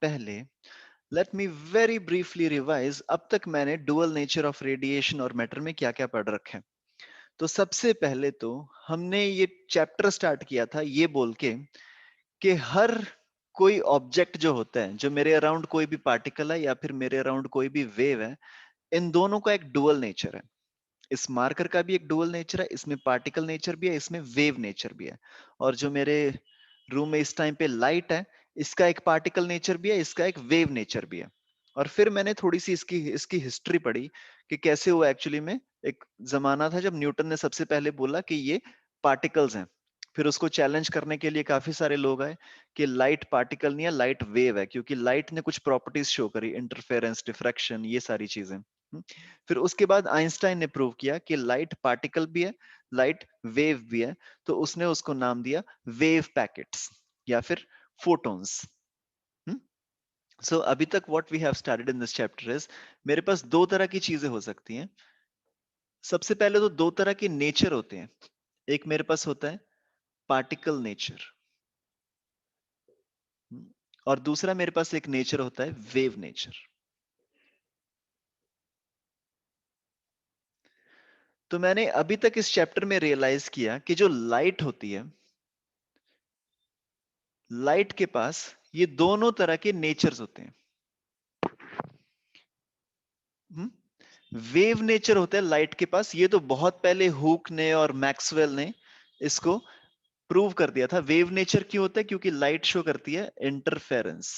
पहले let me very briefly revise अब तक मैंने डुअल नेचर ऑफ रेडिएशन और मैटर में क्या क्या पढ़ रखे हैं। तो सबसे पहले तो हमने ये चैप्टर स्टार्ट किया था ये बोल के कि हर कोई ऑब्जेक्ट जो होता है, जो मेरे अराउंड कोई भी पार्टिकल है या फिर मेरे अराउंड कोई भी वेव है, इन दोनों का एक डुअल नेचर है। इस मार्कर का भी एक डुअल नेचर है, इसमें पार्टिकल नेचर भी है, इसमें वेव नेचर भी है। और जो मेरे रूम में इस टाइम पे लाइट है, इसका एक पार्टिकल नेचर भी है, इसका एक वेव नेचर भी है। और फिर मैंने थोड़ी सी इसकी इसकी हिस्ट्री पढ़ी कि कैसे हुआ एक्चुअली में। एक जमाना था जब न्यूटन ने सबसे पहले बोला कि ये पार्टिकल्स हैं। फिर उसको चैलेंज करने के लिए काफी सारे लोग आए कि लाइट पार्टिकल नहीं है, लाइट वेव है, क्योंकि लाइट ने कुछ प्रॉपर्टीज शो करी, इंटरफेरेंस, डिफ्रैक्शन, ये सारी चीजें। फिर उसके बाद आइंस्टाइन ने प्रूव किया कि लाइट पार्टिकल भी है, लाइट वेव भी है। तो उसने उसको नाम दिया वेव पैकेट्स या फिर फोटॉन्स। सो अभी तक what we have started in this chapter is, मेरे पास दो तरह की चीजें हो सकती हैं। सबसे पहले तो दो तरह के नेचर होते हैं। एक मेरे पास होता है पार्टिकल नेचर, और दूसरा मेरे पास एक नेचर होता है वेव नेचर। तो मैंने अभी तक इस चैप्टर में रियलाइज किया कि जो लाइट होती है, लाइट के पास ये दोनों तरह के नेचर्स होते हैं। वेव नेचर होता है लाइट के पास, ये तो बहुत पहले हुक ने और मैक्सवेल ने इसको प्रूव कर दिया था। वेव नेचर क्यों होता है? क्योंकि लाइट शो करती है इंटरफेरेंस।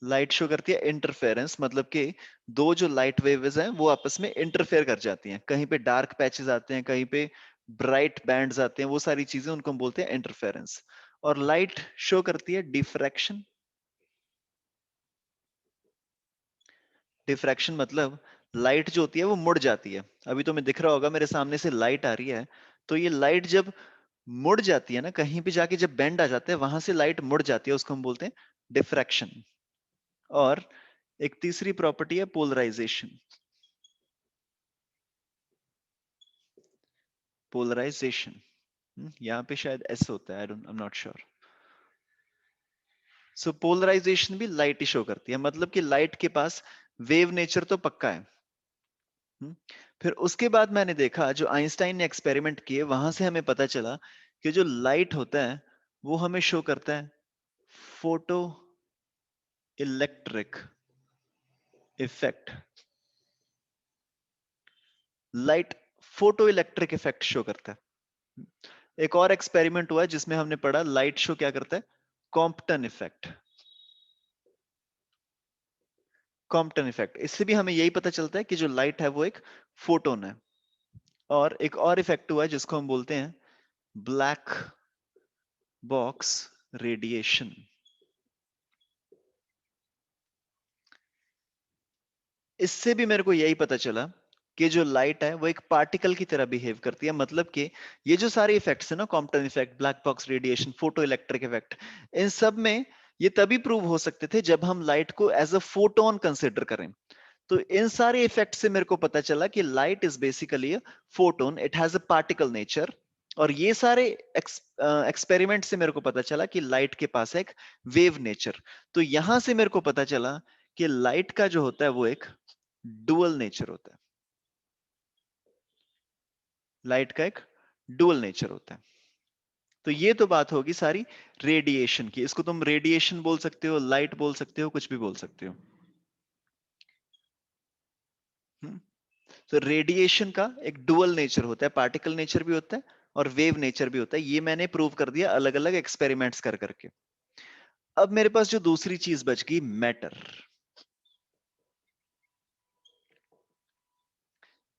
लाइट शो करती है इंटरफेरेंस, मतलब कि दो जो लाइट वेव्स हैं वो आपस में इंटरफेयर कर जाती हैं। कहीं पे डार्क पैचेस आते हैं, कहीं पे ब्राइट बैंड्स आते हैं, वो सारी चीजें उनको हम बोलते हैं इंटरफेरेंस। और लाइट शो करती है डिफ्रैक्शन। डिफ्रैक्शन मतलब लाइट जो होती है वो मुड़ जाती है। अभी तो मैं दिख रहा होगा मेरे सामने से लाइट आ रही है, तो ये लाइट जब मुड़ जाती है ना, कहीं पे जाके जब बेंड आ जाता है, वहां से लाइट मुड़ जाती है, उसको हम बोलते हैं डिफ्रैक्शन। और एक तीसरी प्रॉपर्टी है पोलराइजेशन। पोलराइजेशन यहाँ पे शायद एस होता है, I don't, I am not sure. So polarization भी लाइट ही शो करती है, मतलब कि लाइट के पास वेव नेचर तो पक्का है। हम्म, फिर उसके बाद मैंने देखा जो आइंस्टाइन ने एक्सपेरिमेंट किए, वहां से हमें पता चला कि जो लाइट होता है वो हमें शो करता है photo electric effect. Light photo electric effect show करता है। एक और एक्सपेरिमेंट हुआ जिसमें हमने पढ़ा लाइट शो क्या करता है, कॉम्पटन इफेक्ट। कॉम्पटन इफेक्ट, इससे भी हमें यही पता चलता है कि जो लाइट है वो एक फोटोन है। और एक और इफेक्ट हुआ है जिसको हम बोलते हैं ब्लैक बॉक्स रेडिएशन। इससे भी मेरे को यही पता चला कि जो लाइट है वो एक पार्टिकल की तरह बिहेव करती है। मतलब कि ये जो सारे इफेक्ट्स है ना, Compton effect, black box radiation, photo electric effect, इन सब में ये तभी प्रूव हो सकते थे जब हम लाइट को एज अ फोटोन कंसिडर करें। तो इन सारे इफेक्ट से मेरे को पता चला कि light is basically a photon, it has a particle nature. और ये सारे एक्सपेरिमेंट से मेरे को पता चला कि लाइट के पास एक वेव नेचर। तो यहां से मेरे को पता चला कि लाइट का जो होता है वो एक डुअल नेचर होता है। लाइट का एक डुअल नेचर होता है। तो ये तो बात होगी सारी रेडिएशन की। इसको तुम रेडिएशन बोल सकते हो, लाइट बोल सकते हो, कुछ भी बोल सकते हो। हम्म। तो रेडिएशन का एक डुअल नेचर होता है, पार्टिकल नेचर भी होता है और वेव नेचर भी होता है। ये मैंने प्रूव कर दिया अलग अलग एक्सपेरिमेंट्स कर करके। अब मेरे पास जो दूसरी चीज बच गई, मैटर।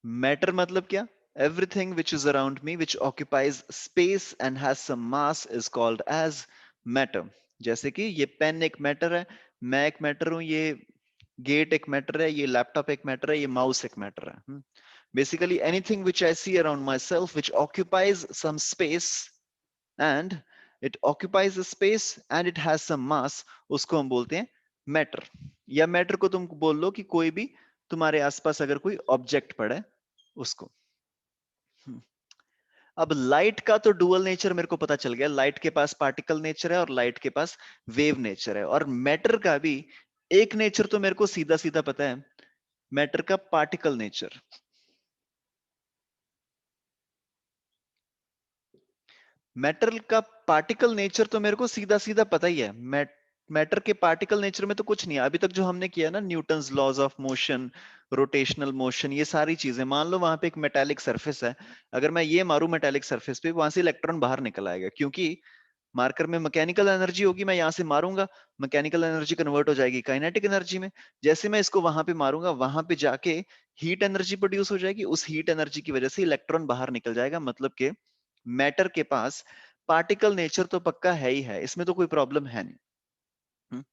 मैटर मतलब क्या? Everything which is around me which occupies space and has some mass is called as matter. जैसे कि ये पेन एक मैटर है, मैं एक मैटर हूं, ये गेट एक मैटर है, ये लैपटॉप एक मैटर है, ये माउस एक मैटर है। Basically anything which I see around myself which occupies some space and it occupies space and it has some mass, उसको हम बोलते हैं मैटर। या मैटर को तुम बोल लो कि कोई भी तुम्हारे आसपास अगर कोई ऑब्जेक्ट पड़ा है उसको। अब लाइट का तो डुअल नेचर मेरे को पता चल गया, लाइट के पास पार्टिकल नेचर है और लाइट के पास वेव नेचर है, और मैटर का भी एक नेचर तो मेरे को सीधा सीधा पता है, मैटर का पार्टिकल नेचर। मैटर का पार्टिकल नेचर तो मेरे को सीधा सीधा पता ही है। मैटर के पार्टिकल नेचर में तो कुछ नहीं है अभी तक जो हमने किया ना, Newton's laws of motion, rotational motion, ये सारी चीजें। मान लो वहां पे एक मेटालिक सरफेस है, अगर मैं ये मारू मेटालिक सरफेस पे, वहां से इलेक्ट्रॉन बाहर निकल आएगा, क्योंकि मार्कर में मैकेनिकल एनर्जी होगी, मैं यहाँ से मारूंगा, मैकेनिकल एनर्जी कन्वर्ट हो जाएगी काइनेटिक एनर्जी में। जैसे मैं इसको वहां पे मारूंगा, वहां पे जाके हीट एनर्जी प्रोड्यूस हो जाएगी, उस हीट एनर्जी की वजह से इलेक्ट्रॉन बाहर निकल जाएगा। मतलब के मैटर के पास पार्टिकल नेचर तो पक्का है ही है, इसमें तो कोई प्रॉब्लम है नहीं। हम्म?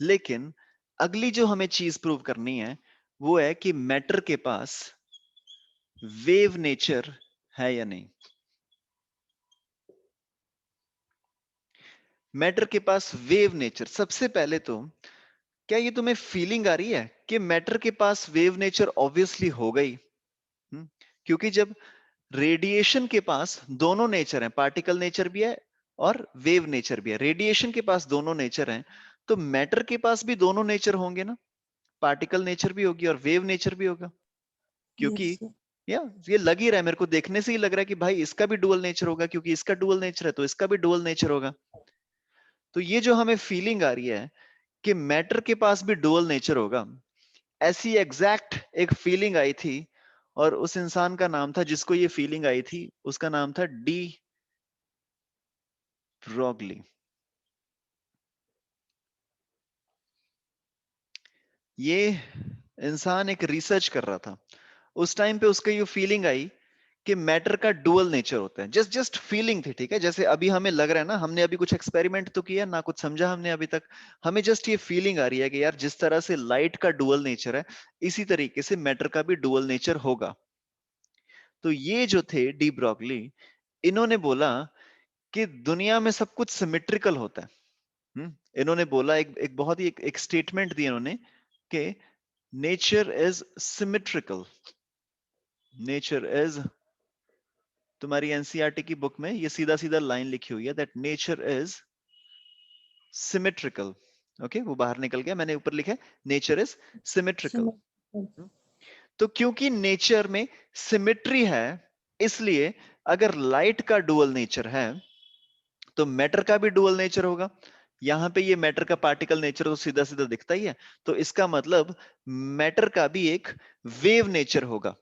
लेकिन अगली जो हमें चीज प्रूव करनी है वो है कि मैटर के पास वेव नेचर है या नहीं। मैटर के पास वेव नेचर, सबसे पहले तो क्या ये तुम्हें फीलिंग आ रही है कि मैटर के पास वेव नेचर ऑब्वियसली हो गई। क्योंकि जब रेडिएशन के पास दोनों नेचर हैं, पार्टिकल नेचर भी है और वेव नेचर भी है, रेडिएशन के पास दोनों नेचर हैं, तो मैटर के पास भी दोनों नेचर होंगे ना, पार्टिकल नेचर भी होगी और वेव नेचर भी होगा। क्योंकि Yes, sir. या ये लग ही रहा है, मेरे को देखने से ही लग रहा है कि भाई इसका भी डुअल नेचर होगा, क्योंकि इसका डुअल नेचर है तो इसका भी डुअल नेचर होगा। तो ये जो हमें फीलिंग आ रही है कि मैटर के पास भी डुअल नेचर होगा, ऐसी एग्जैक्ट एक फीलिंग आई थी, और उस इंसान का नाम था जिसको ये फीलिंग आई थी, उसका नाम था डी ब्रॉगली। ये इंसान एक रिसर्च कर रहा था, उस टाइम पे उसको ये फीलिंग आई कि मैटर का डुअल नेचर होता है। जस्ट जस्ट फीलिंग थी, ठीक है, जैसे अभी हमें लग रहा है ना, हमने अभी कुछ एक्सपेरिमेंट तो किया ना, कुछ समझा हमने अभी तक, हमें जस्ट ये फीलिंग आ रही है कि यार जिस तरह से लाइट का डुअल नेचर है, इसी तरीके से मैटर का भी डुअल नेचर होगा। तो ये जो थे डी ब्रॉगली, इन्होंने बोला कि दुनिया में सब कुछ सिमेट्रिकल होता है। इन्होंने बोला, एक बहुत ही एक स्टेटमेंट दी इन्होंने कि nature is symmetrical. Nature is, तुम्हारी एनसीईआरटी की बुक में ये सीधा सीधा लाइन लिखी हुई है, that nature is symmetrical. Okay, वो बाहर निकल गया, मैंने ऊपर लिखा है नेचर इज सिमेट्रिकल। Symmetrical. तो क्योंकि नेचर में सिमेट्री है, इसलिए अगर लाइट का डुअल नेचर है तो मैटर का भी डुअल नेचर होगा। यहां पे ये मैटर का पार्टिकल नेचर तो सीधा सीधा दिखता ही है, तो इसका मतलब मैटर का भी एक वेव नेचर होगा।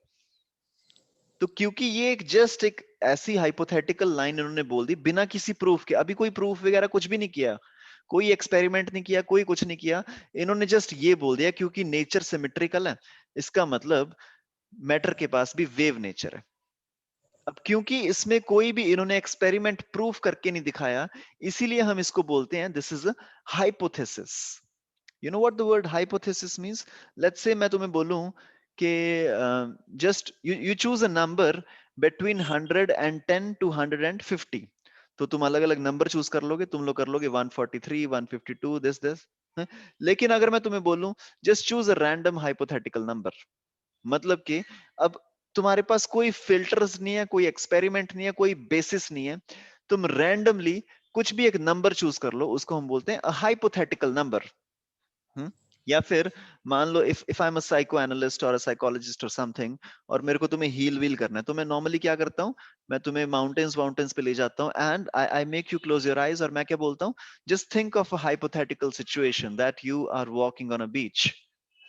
तो क्योंकि ये एक जस्ट एक ऐसी हाइपोथेटिकल लाइन इन्होंने बोल दी बिना किसी प्रूफ के, अभी कोई प्रूफ वगैरह कुछ भी नहीं किया, कोई एक्सपेरिमेंट नहीं किया, कोई कुछ नहीं किया, इन्होंने जस्ट ये बोल दिया क्योंकि नेचर सिमेट्रिकल है, इसका मतलब मैटर के पास भी वेव नेचर है। अब क्योंकि इसमें कोई भी इन्होंने एक्सपेरिमेंट प्रूफ करके नहीं दिखाया, इसीलिए हम इसको बोलते हैं this is a hypothesis. You know what the word hypothesis means? Let's say मैं तुम्हें बोलूं कि just you choose a number between 110 to 150, तो तुम अलग अलग नंबर चूज कर लोगे, तुम लोग कर लोगे 143, 152, दिस। लेकिन अगर मैं तुम्हें बोलूं just choose a random hypothetical number, मतलब कि अब तुम्हारे पास कोई फिल्टर्स नहीं है, कोई एक्सपेरिमेंट नहीं है, कोई बेसिस नहीं है, तुम रैंडमली कुछ भी एक नंबर चूज कर लो, उसको हम बोलते हैं हाइपोथेटिकल नंबर। या फिर मान लो if I'm a psychoanalyst और अ साइकोलॉजिस्ट और समथिंग, और मेरे को तुम्हें हील व्हील करना है, तो मैं नॉर्मली क्या करता हूँ, मैं तुम्हें माउंटेन्स माउंटेन्स पे ले जाता हूँ and I make you close your eyes, और मैं क्या बोलता हूँ, just think of a hypothetical situation that you are walking on a beach.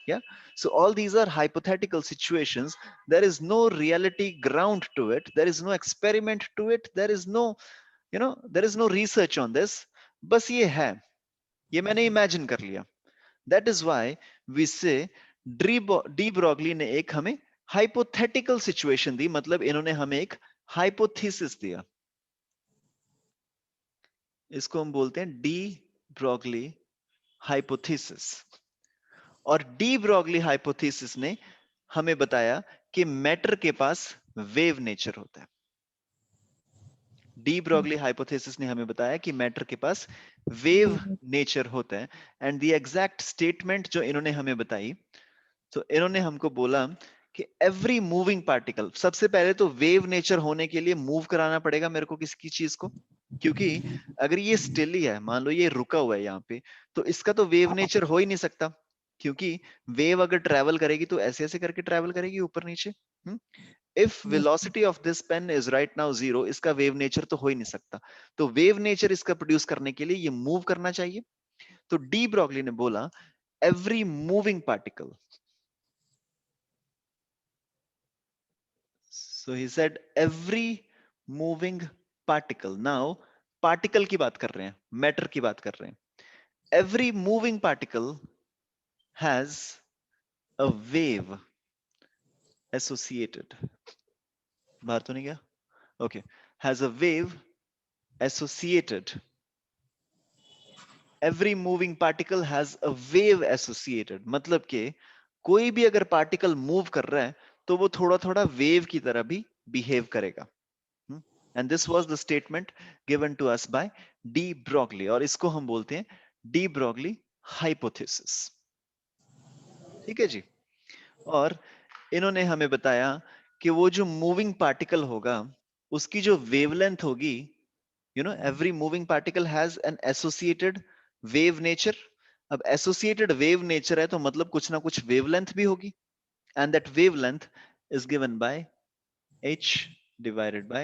Yeah, so all these are hypothetical situations. There is no reality ground to it, there is no experiment to it, there is no, there is no research on this. बस ये है, ये मैंने imagine कर लिया। That is why we से de Broglie ने एक हमें हाइपोथेटिकल सिचुएशन दी, मतलब इन्होंने हमें एक हाइपोथेसिस दिया। इसको हम बोलते हैं डी ब्रॉगली हाइपोथेसिस। और डी ब्रॉगली हाइपोथेसिस ने हमें बताया कि मैटर के पास वेव नेचर होता है। डी ब्रॉगली हाइपोथेसिस ने हमें बताया कि मैटर के पास वेव Yes. नेचर होता है। एंड द एग्जैक्ट स्टेटमेंट जो इन्होंने हमें बताई, तो इन्होंने हमको बोला कि एवरी मूविंग पार्टिकल, सबसे पहले तो वेव नेचर होने के लिए मूव कराना पड़ेगा मेरे को किसकी चीज को, क्योंकि अगर ये स्टिल ही है, मान लो ये रुका हुआ है यहाँ पे, तो इसका तो वेव नेचर हो ही नहीं सकता, क्योंकि वेव अगर ट्रेवल करेगी तो ऐसे ऐसे करके ट्रेवल करेगी ऊपर नीचे। If velocity of this pen is right now 0, इसका वेव नेचर तो हो ही नहीं सकता। तो वेव नेचर इसका प्रोड्यूस करने के लिए ये मूव करना चाहिए। तो डी ब्रॉगली ने बोला every moving particle, so he said every moving particle. now particle की बात कर रहे हैं, मैटर की बात कर रहे हैं। every moving particle has a wave associated, बाहर तो नहीं गया, okay, has a wave associated, every moving particle has a wave associated, मतलब कि कोई भी अगर पार्टिकल मूव कर रहा है तो वो थोड़ा थोड़ा वेव की तरह भी बिहेव करेगा। And this was the statement given to us by de Broglie, और इसको हम बोलते हैं de Broglie hypothesis। ठीक है जी। और इन्होंने हमें बताया कि वो जो मूविंग पार्टिकल होगा उसकी जो वेवलेंथ होगी, every moving particle has an associated wave nature। अब associated wave nature है तो मतलब कुछ ना कुछ wavelength भी होगी, and that wavelength is given by h divided by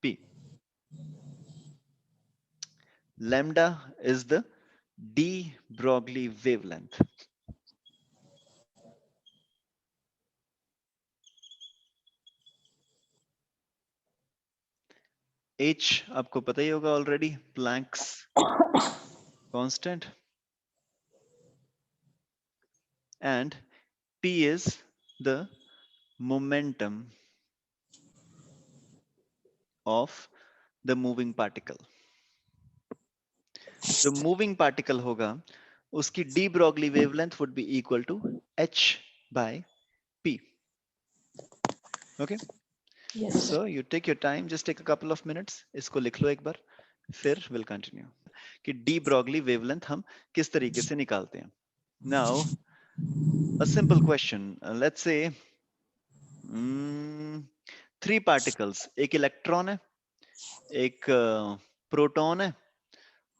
p। Lambda is the de Broglie wavelength। h आपको पता ही होगा already, Planck's constant, and p is the momentum of the moving particle। जो मूविंग पार्टिकल होगा उसकी de Broglie wavelength would be equal to h by p। Okay, so you take your time, just take a couple of minutes, इसको लिख लो एक बार, फिर will continue कि डी ब्रॉगली वेवलेंथ हम किस तरीके से निकालते हैं। Now a simple question, let's say 3 particles, एक इलेक्ट्रॉन है, एक प्रोटॉन है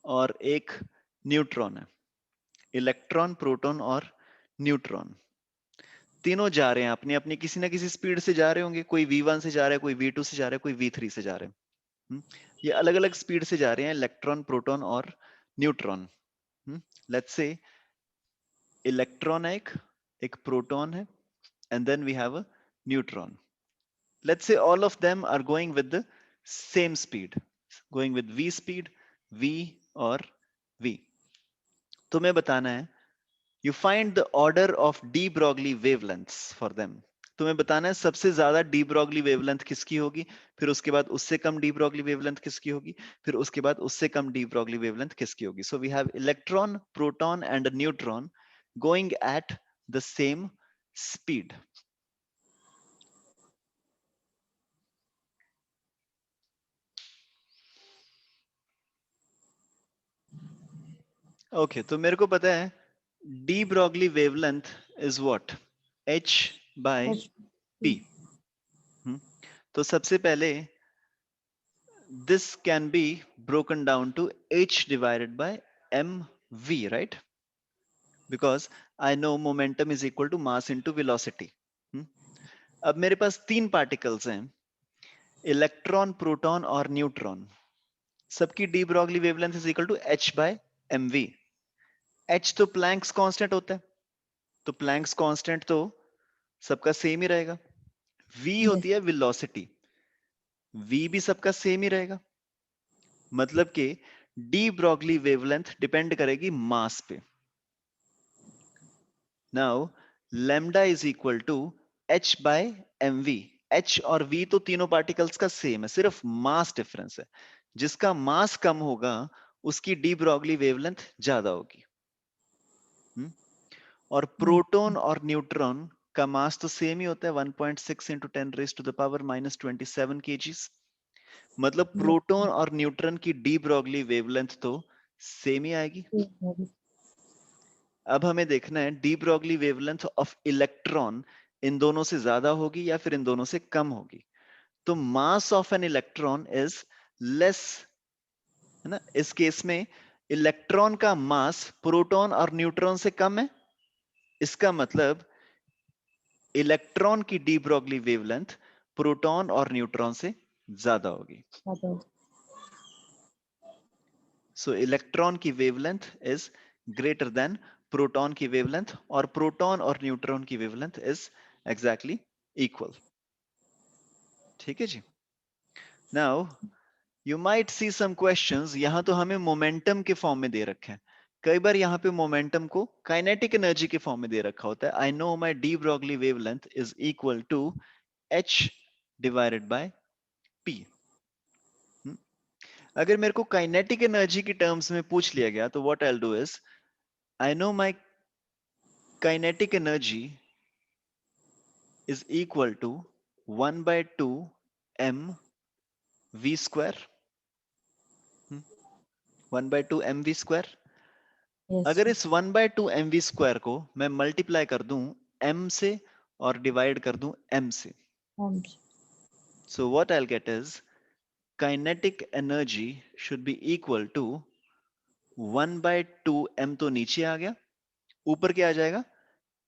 और एक न्यूट्रॉन है। इलेक्ट्रॉन, प्रोटॉन और न्यूट्रॉन तीनों जा रहे हैं अपनी अपनी किसी ना किसी स्पीड से जा रहे होंगे, कोई v1 से जा रहा है, कोई v2 से जा रहा है, कोई v3 से जा रहे हैं। ये अलग अलग स्पीड से जा रहे हैं, इलेक्ट्रॉन, प्रोटॉन और न्यूट्रॉन। लेट्स से इलेक्ट्रॉन है, एक प्रोटॉन है, and then we have a neutron. Let's say all of them are going with the same speed, going with v speed, v और v। तुम्हें बताना है, you find the order of de Broglie wavelengths for them। तुम्हें बताना है सबसे ज्यादा de Broglie wavelength किसकी होगी, फिर उसके बाद उससे कम de Broglie wavelength किसकी होगी, फिर उसके बाद उससे कम de Broglie wavelength किसकी होगी। So we have electron, proton and a neutron going at the same speed। Okay, तो मेरे को पता है de Broglie wavelength is what, h by p। तो सबसे पहले this can be broken down to h divided by mv, right? Because I know momentum is equal to mass into velocity। अब मेरे पास 3 पार्टिकल्स हैं, इलेक्ट्रॉन, प्रोटॉन और neutron. सबकी de Broglie wavelength is equal to h by mv। h तो Planck's constant होता है, तो प्लैंक्स कांस्टेंट तो सबका सेम ही रहेगा। v होती है वेलोसिटी, v भी सबका सेम ही रहेगा। मतलब कि डी ब्रॉगली वेवलेंथ डिपेंड करेगी मास पे। Now lambda is equal to h by mv। h और v तो तीनों पार्टिकल्स का सेम है, सिर्फ मास डिफरेंस है। जिसका मास कम होगा उसकी डी ब्रॉगली वेवलेंथ ज्यादा होगी। और प्रोटॉन और न्यूट्रॉन का मास तो सेम ही होता है, 1.6 into 10 raised to the power minus 27 kgs। मतलब प्रोटॉन और न्यूट्रॉन की डी ब्रॉगली वेवलेंथ तो सेम ही आएगी। अब हमें देखना है D Broglie wavelength of electron in दोनों से ज्यादा होगी या फिर इन दोनों से कम होगी। तो mass of an electron is less, है ना। इस केस में इलेक्ट्रॉन का मास प्रोटॉन और न्यूट्रॉन से कम है, इसका मतलब इलेक्ट्रॉन की डी ब्रॉगली वेवलेंथ प्रोटॉन और न्यूट्रॉन से ज्यादा होगी। सो इलेक्ट्रॉन की wavelength is greater than proton की वेवलेंथ, और प्रोटॉन और न्यूट्रॉन की वेवलेंथ इज एग्जैक्टली इक्वल। ठीक है जी। Now you might see some questions, यहां तो हमें मोमेंटम के फॉर्म में दे रखे हैं। कई बार यहाँ पे मोमेंटम को काइनेटिक एनर्जी के फॉर्म में दे रखा होता है। I know my de Broglie wavelength is equal to h divided by p। अगर मेरे को काइनेटिक एनर्जी की टर्म्स में पूछ लिया गया तो what I will do is, I know my kinetic energy is equal to 1/2 mv square, 1/2 mv square. अगर इस 1/2 mv स्क्वायर को मैं मल्टीप्लाई कर दूं m से और डिवाइड कर दूं m से, so what I'll get is kinetic energy should be equal to 1/2 m, तो नीचे आ गया, ऊपर क्या आ जाएगा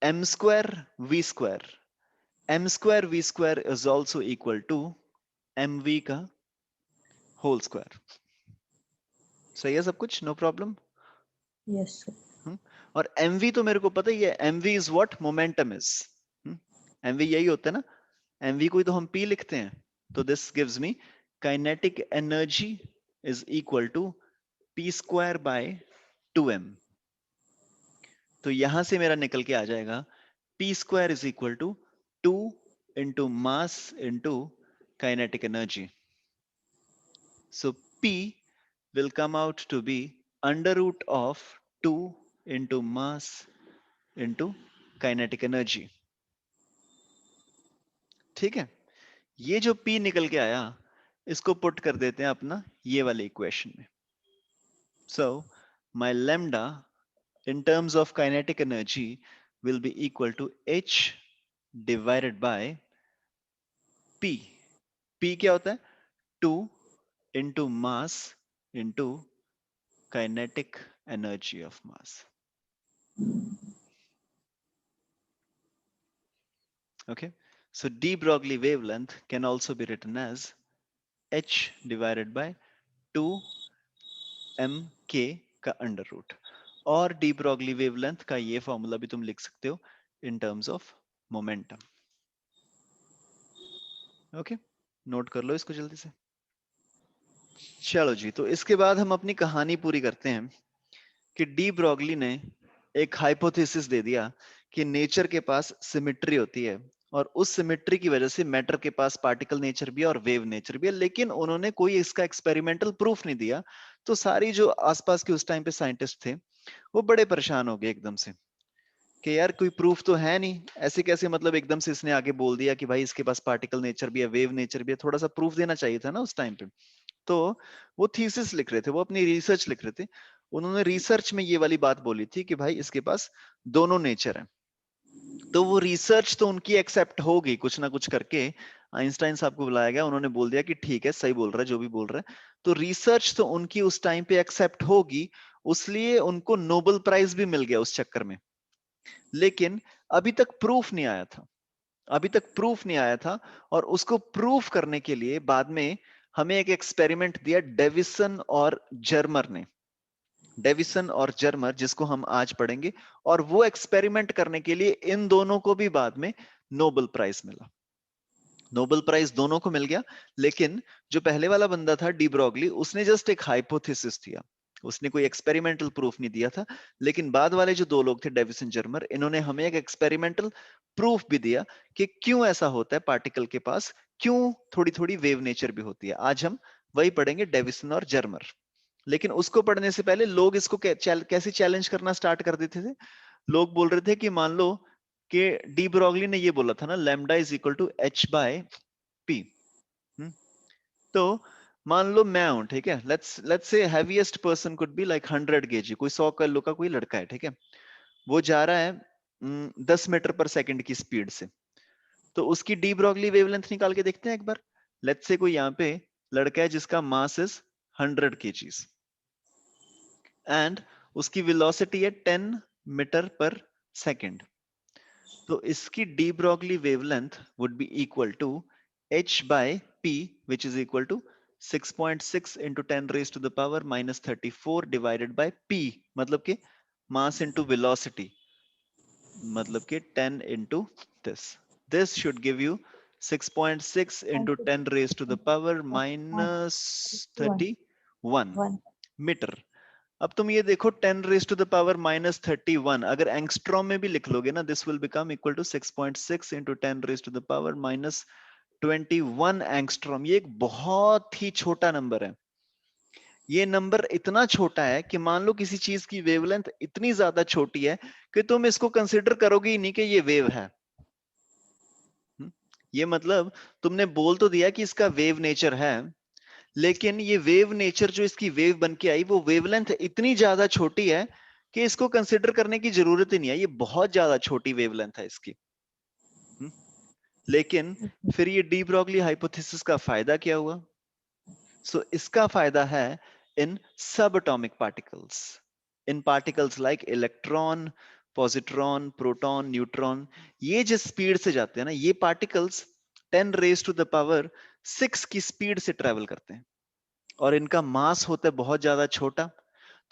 m square v square. m square v square is also equal to mv का होल स्क्वायर। सही है सब कुछ, नो प्रॉब्लम। Yes sir. और mv तो मेरे को पता ही है, mv is what momentum is, mv यही होता है ना, mv को ही तो हम p लिखते हैं। तो this gives me kinetic energy is equal to p square by 2m। तो यहां से मेरा निकल के आ जाएगा p square is equal to 2 into mass into kinetic energy. So p will come out to be under root of 2 into mass into kinetic energy। ठीक है, ये जो p निकल के आया इसको पुट कर देते हैं अपना ये वाले इक्वेशन में। So my lambda in terms of kinetic energy will be equal to h divided by p। p क्या होता है, 2 into mass into kinetic energy of mass। Okay, so de Broglie wavelength can also be written as h divided by 2 mk का under root. और D Broglie wavelength का ये formula भी तुम लिख सकते हो in terms of momentum. Okay, note कर लो इसको जल्दी से। चलो जी, तो इसके बाद हम अपनी कहानी पूरी करते हैं कि डी ब्रॉगली ने एक हाइपोथेसिस दे दिया कि नेचर के पास सिमेट्री होती है, और उस सिमेट्री की वजह से मैटर के पास पार्टिकल नेचर भी है और वेव नेचर भी है, लेकिन उन्होंने कोई इसका एक्सपेरिमेंटल प्रूफ नहीं दिया। तो सारी जो आसपास के उस टाइम पे साइंटिस्ट थे वो बड़े परेशान हो गए एकदम से कि यार कोई प्रूफ तो है नहीं, ऐसे कैसे, मतलब एकदम से इसने आगे बोल दिया कि भाई इसके पास पार्टिकल नेचर भी है वेव नेचर भी है, थोड़ा सा प्रूफ देना चाहिए था ना उस टाइम पे। तो वो थीसिस लिख रहे थे, वो अपनी रिसर्च लिख रहे थे। उन्होंने रिसर्च में ये वाली बात बोली थी कि भाई इसके पास दोनों नेचर है। तो वो रिसर्च तो उनकी एक्सेप्ट हो गई कुछ ना कुछ करके, आइंस्टाइन साहब को बुलाया गया, उन्होंने बोल दिया कि ठीक है सही बोल रहा है जो भी बोल रहा है। तो रिसर्च तो उनकी उस टाइम पे एक्सेप्ट होगी, उसलिए उनको नोबेल प्राइज भी मिल गया उस चक्कर में। लेकिन अभी तक प्रूफ नहीं आया था, अभी तक प्रूफ नहीं आया था। और उसको प्रूफ करने के लिए बाद में हमें एक एक्सपेरिमेंट दिया डेविसन और जर्मर ने, डेविसन और जर्मर, जिसको हम आज पढ़ेंगे। और वो एक्सपेरिमेंट करने के लिए इन दोनों को भी बाद में नोबेल प्राइज मिला, नोबेल प्राइज दोनों को मिल गया। लेकिन जो पहले वाला बंदा था डी ब्रॉगली, उसने जस्ट एक हाइपोथेसिस दिया, उसने कोई एक्सपेरिमेंटल प्रूफ नहीं दिया था। लेकिन बाद वाले जो दो लोग थे डेविसन जर्मर, इन्होंने हमें एक एक्सपेरिमेंटल प्रूफ भी दिया कि क्यों ऐसा होता है, पार्टिकल के पास क्यों थोड़ी थोड़ी वेव नेचर भी होती है। आज हम वही पढ़ेंगे, डेविसन और जर्मर। लेकिन उसको पढ़ने से पहले लोग इसको कैसे चैलेंज करना स्टार्ट कर देते थे। लोग बोल रहे थे कि मान लो कि डी ब्रॉगली ने ये बोला था ना, lambda is equal to H by P. तो मान लो मैं हूं, ठीक है, let's say heaviest person could be like 100 kg, कोई 100 किलो का कोई लड़का है, ठीक है। वो जा रहा है 10 मीटर पर सेकंड की स्पीड से। तो उसकी डी ब्रॉगली वेवलेंथ निकाल के देखते हैं एक बार। लेट्स से कोई यहाँ पे लड़का है जिसका मास इज 100 kgs एंड उसकी वेलोसिटी है 10 मीटर पर सेकेंड। तो इसकी de Broglie wavelength would be equal to h by p, which is equal to 6.6 into 10 raised to the power minus 34 divided by p, मतलब कि mass into velocity, मतलब कि 10 into this should give you 6.6 into 10 raised to the power minus 31 1 meter. अब तुम ये देखो 10 raised to the power minus 31 अगर angstrom में भी लिख लोगे ना, this will become equal to 6.6 into 10 raised to the power minus 21 angstrom. ये एक बहुत ही छोटा नंबर है। ये नंबर इतना छोटा है कि मान लो किसी चीज की वेवलेंथ इतनी ज्यादा छोटी है कि तुम इसको कंसिडर करोगे ही नहीं कि ये वेव है। ये मतलब तुमने बोल तो दिया कि इसका वेव नेचर है, लेकिन ये वेव नेचर जो इसकी वेव बन के आई वो वेवलेंथ इतनी ज्यादा छोटी है कि इसको कंसिडर करने की जरूरत ही नहीं है। ये बहुत ज्यादा छोटी वेवलेंथ है इसकी। लेकिन फिर ये डी ब्रॉगली हाइपोथेसिस का फायदा क्या हुआ? सो इसका फायदा है इन सब एटॉमिक पार्टिकल्स, इन particles like electron, positron, proton, neutron. ये जिस स्पीड से जाते हैं ना, ये particles 10 raise to the power 6 की स्पीड से ट्रेवल करते हैं और इनका मास होता है बहुत ज्यादा छोटा।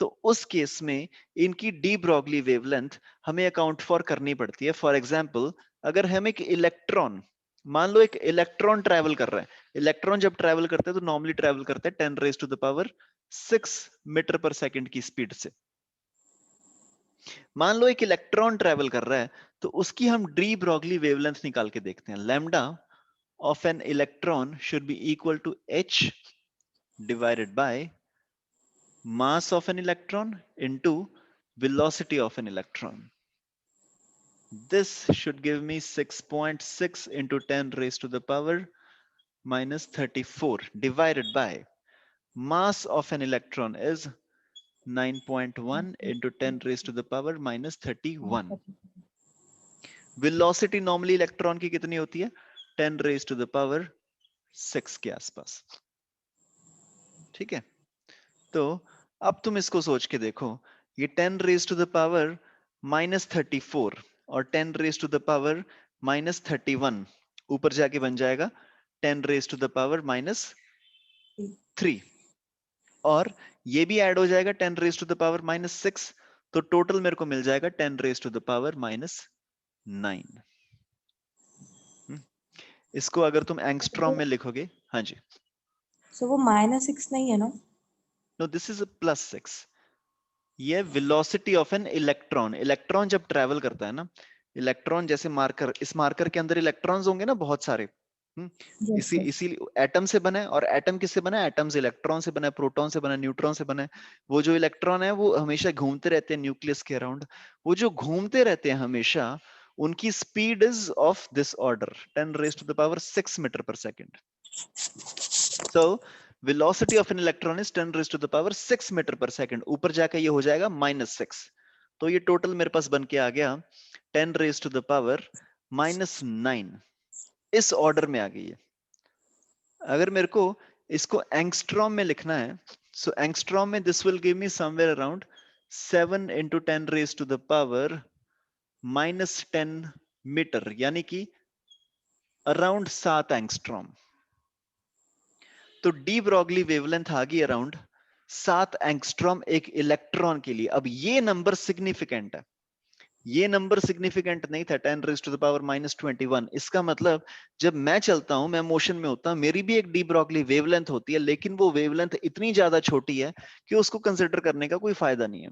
तो उस केस में इनकी डी ब्रॉगली वेवलेंथ हमें अकाउंट फॉर करनी पड़ती है। फॉर एग्जाम्पल, अगर हम एक इलेक्ट्रॉन, मान लो एक इलेक्ट्रॉन ट्रैवल कर रहा है, इलेक्ट्रॉन जब ट्रैवल करते हैं तो नॉर्मली ट्रैवल करते हैं 10 raise to the power 6 meter per second की स्पीड से। मान लो एक इलेक्ट्रॉन ट्रैवल कर रहा है तो उसकी हम डी ब्रॉगली वेवलेंथ निकाल के देखते हैं। Lambda of an electron should be equal to h divided by mass of an electron into velocity of an electron. This should give me 6.6 into 10 raised to the power minus 34 divided by mass of an electron is 9.1 into 10 raised to the power minus 31. Velocity normally electron की कितनी होती है? 10 raised to the power 6 के आसपास। ठीक है, तो अब तुम इसको सोच के देखो, ये 10 raise to the power minus 34 और 10 raise to the power minus 31 ऊपर जाके बन जाएगा 10 raise to the power minus 3 और ये भी ऐड हो जाएगा 10 raise to the power minus 6, तो टोटल मेरे को मिल जाएगा 10 raise to the power minus 9। इसको अगर तुम एंगस्ट्रॉम में लिखोगे, हाँ जी, सो वो -6 नहीं है ना? No this is +6। ये velocity of an electron, electron जब ट्रेवल करता है ना, इलेक्ट्रॉन जैसे मार्कर, इस मार्कर के अंदर इलेक्ट्रॉन्स होंगे ना बहुत सारे। इसी एटम से बना है, और एटम किससे बना है? एटम्स इलेक्ट्रॉन से बना है, प्रोटॉन से बना है, न्यूट्रॉन से बना है। वो जो इलेक्ट्रॉन है वो हमेशा घूमते रहते हैं न्यूक्लियस के अराउंड। वो जो घूमते रहते हैं हमेशा, उनकी speed is of this order 10 raise to the power 6 meter per second. So velocity of an electron is 10 raised to the power 6 meter पर सेकंड। ऊपर जाकर ये हो जाएगा -6, तो ये टोटल मेरे पास बन के आ गया 10 raised to the power -9। इस ऑर्डर में आ गई है। अगर मेरे को इसको एंगस्ट्रॉम में लिखना है, सो एंगस्ट्रॉम में this will give me somewhere around 7 into 10 raised to the power -10 meter, यानी कि अराउंड 7 एंगस्ट्रॉम। तो डी ब्रॉगली वेवलेंथ आ गई अराउंड 7 एंगस्ट्रॉम एक इलेक्ट्रॉन के लिए। अब ये नंबर सिग्निफिकेंट है, ये नंबर सिग्निफिकेंट नहीं था 10 रेज टू द पावर -21। इसका मतलब जब मैं चलता हूं, मैं मोशन में होता हूं, मेरी भी एक डी ब्रॉगली वेवलेंथ होती है, लेकिन वो वेवलेंथ इतनी ज्यादा छोटी है कि उसको कंसिडर करने का कोई फायदा नहीं है।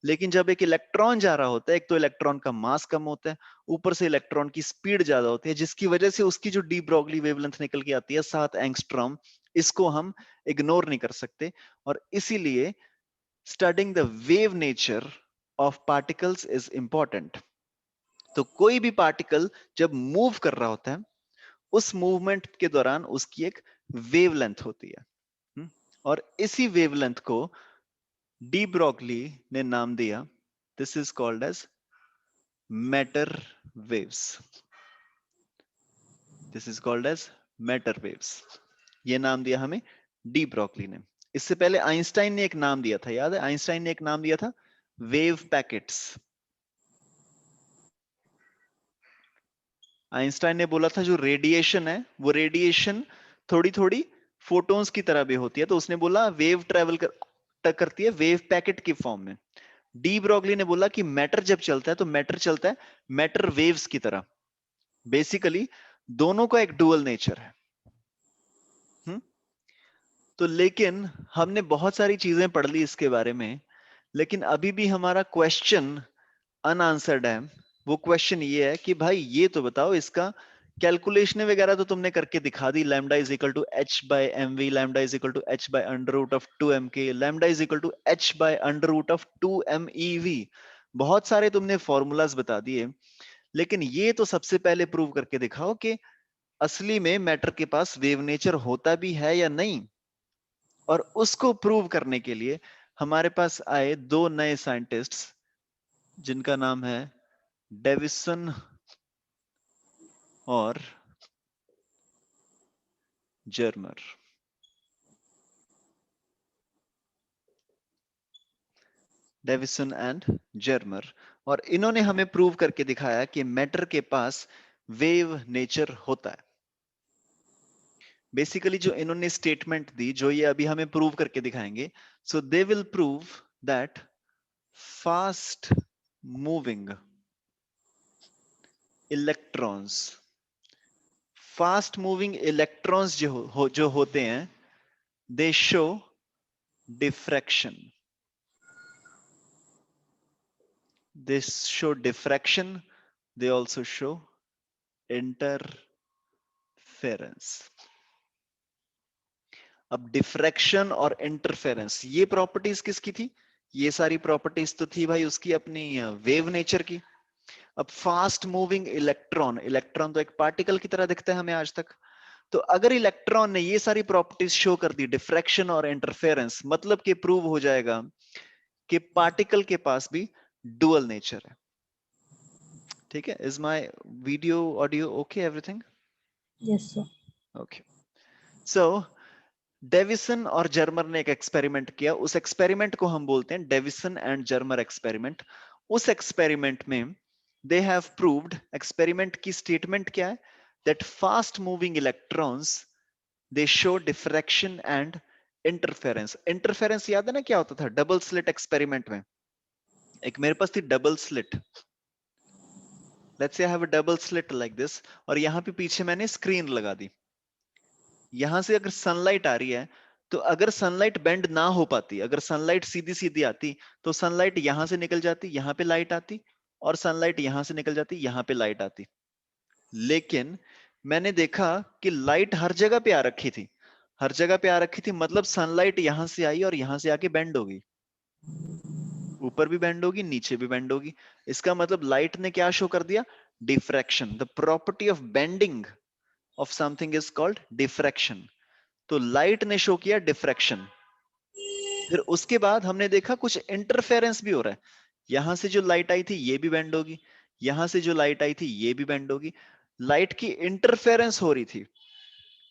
लेकिन जब एक इलेक्ट्रॉन जा रहा होता है, एक तो इलेक्ट्रॉन का मास कम होता है, ऊपर से इलेक्ट्रॉन की स्पीड ज्यादा होती है, जिसकी वजह से उसकी जो डी ब्रॉगली वेवलेंथ निकल के आती है 7 एंगस्ट्रॉम, इसको हम इग्नोर नहीं कर सकते। और इसीलिए studying the wave nature of particles is important. तो कोई भी पार्टिकल जब मूव कर रहा होता है, उस मूवमेंट के दौरान उसकी एक वेवलेंथ होती है, और इसी वेवलेंथ को डी ब्रॉगली ने नाम दिया, this is called as matter waves. This is called as matter waves. ये नाम दिया हमें डी ब्रोगली ने। इससे पहले आइंस्टाइन ने एक नाम दिया था, याद है? आइंस्टाइन ने एक नाम दिया था वेव पैकेट्स। आइंस्टाइन ने बोला था जो रेडिएशन है वो रेडिएशन थोड़ी थोड़ी फोटॉन्स की तरह भी होती है, तो उसने बोला वेव ट्रेवल करती है वेव पैकेट की फॉर्म में। डी ब्रोगली ने बोला कि मैटर जब चलता है तो मैटर चलता है मैटर वेव्स की तरह। बेसिकली दोनों का एक डुअल नेचर है। तो लेकिन हमने बहुत सारी चीजें पढ़ ली इसके बारे में, लेकिन अभी भी हमारा क्वेश्चन अनआंसर्ड है। वो क्वेश्चन ये है कि भाई ये तो बताओ, इसका कैलकुलेशन वगैरह तो तुमने करके दिखा दी, lambda is equal to H by M V, lambda is equal to H by under root of 2 m k, lambda is equal to H by under root of 2 m e v। बहुत सारे तुमने formulas बता दिए, लेकिन ये तो सबसे पहले प्रूव करके दिखाओ कि असली में मैटर के पास वेव नेचर होता भी है या नहीं। और उसको प्रूव करने के लिए हमारे पास आए दो नए साइंटिस्ट्स जिनका नाम है डेविसन और जर्मर। Deviation and Germer. और इन्होंने हमें प्रूव करके दिखाया कि मैटर के पास वेव नेचर होता है। बेसिकली जो इन्होंने स्टेटमेंट दी, जो ये अभी हमें प्रूव करके दिखाएंगे, so they will prove that fast moving electrons, fast moving electrons जो होते हैं, they show diffraction. They show diffraction, they also show interference। अब डिफ्रैक्शन और इंटरफेरेंस ये प्रॉपर्टीज किसकी थी? ये सारी प्रॉपर्टीज तो थी भाई उसकी अपनी वेव नेचर की। अब फास्ट मूविंग इलेक्ट्रॉन, इलेक्ट्रॉन तो एक पार्टिकल की तरह दिखता है हमें आज तक, तो अगर इलेक्ट्रॉन ने ये सारी प्रॉपर्टीज शो कर दी, डिफ्रैक्शन और इंटरफेरेंस, मतलब कि प्रूव हो जाएगा कि पार्टिकल के पास भी डुअल नेचर है। ठीक है? Is my video audio okay, everything? Yes, sir. Okay. So Davisson और जर्मर ने एक एक्सपेरिमेंट किया, उस एक्सपेरिमेंट को हम बोलते हैं डेविसन एंड जर्मर एक्सपेरिमेंट। उस एक्सपेरिमेंट में दे हैव प्रूव्ड, एक्सपेरिमेंट की स्टेटमेंट क्या है? That fast moving electrons they show diffraction and interference. Interference याद है ना क्या होता था डबल स्लिट एक्सपेरिमेंट में? एक मेरे पास थी double slit, let's say I have a double slit like this, और यहां पे पीछे मैंने स्क्रीन लगा दी। यहां से अगर सनलाइट आ रही है, तो अगर सनलाइट बेंड ना हो पाती, अगर सनलाइट सीधी सीधी आती, तो सनलाइट यहां से निकल जाती, यहां पे लाइट आती, और सनलाइट यहां से निकल जाती, यहां पे लाइट आती। लेकिन मैंने देखा कि लाइट हर जगह पे आ रखी थी, हर जगह पे आ रखी थी, मतलब सनलाइट यहां से आई और यहां से आके बेंड होगी, ऊपर भी बेंड होगी, नीचे भी बेंड होगी। इसका मतलब लाइट ने क्या शो कर दिया? Diffraction. The property of bending of something is called diffraction. तो लाइट ने शो किया डिफ्रैक्शन। फिर उसके बाद हमने देखा कुछ इंटरफेरेंस भी हो रहा है, यहां से जो लाइट आई थी ये भी बेंड होगी, यहां से जो लाइट आई थी ये भी बेंड होगी। लाइट की इंटरफेरेंस हो रही थी,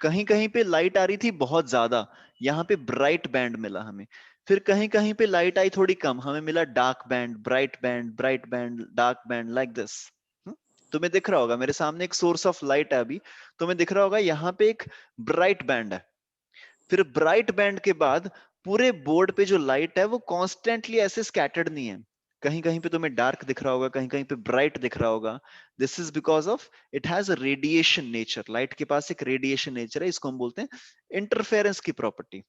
कहीं कहीं पे लाइट आ रही थी बहुत ज्यादा, यहाँ पे ब्राइट बैंड मिला हमें। फिर कहीं कहीं पे लाइट आई थोड़ी कम, हमें मिला dark band, bright band, bright band, dark band, like this. तुम्हें दिख रहा होगा मेरे सामने एक सोर्स ऑफ लाइट है अभी, तुम्हें दिख रहा होगा यहाँ पे एक ब्राइट बैंड है। फिर ब्राइट बैंड के बाद पूरे बोर्ड पे जो लाइट है वो कॉन्स्टेंटली ऐसे स्कैटर्ड नहीं है, कहीं कहीं पे तुम्हें डार्क दिख रहा होगा, कहीं कहीं पे ब्राइट दिख रहा होगा। This is because of it has a radiation nature, light के पास एक रेडिएशन नेचर है, इसको हम बोलते हैं इंटरफेरेंस की प्रॉपर्टी।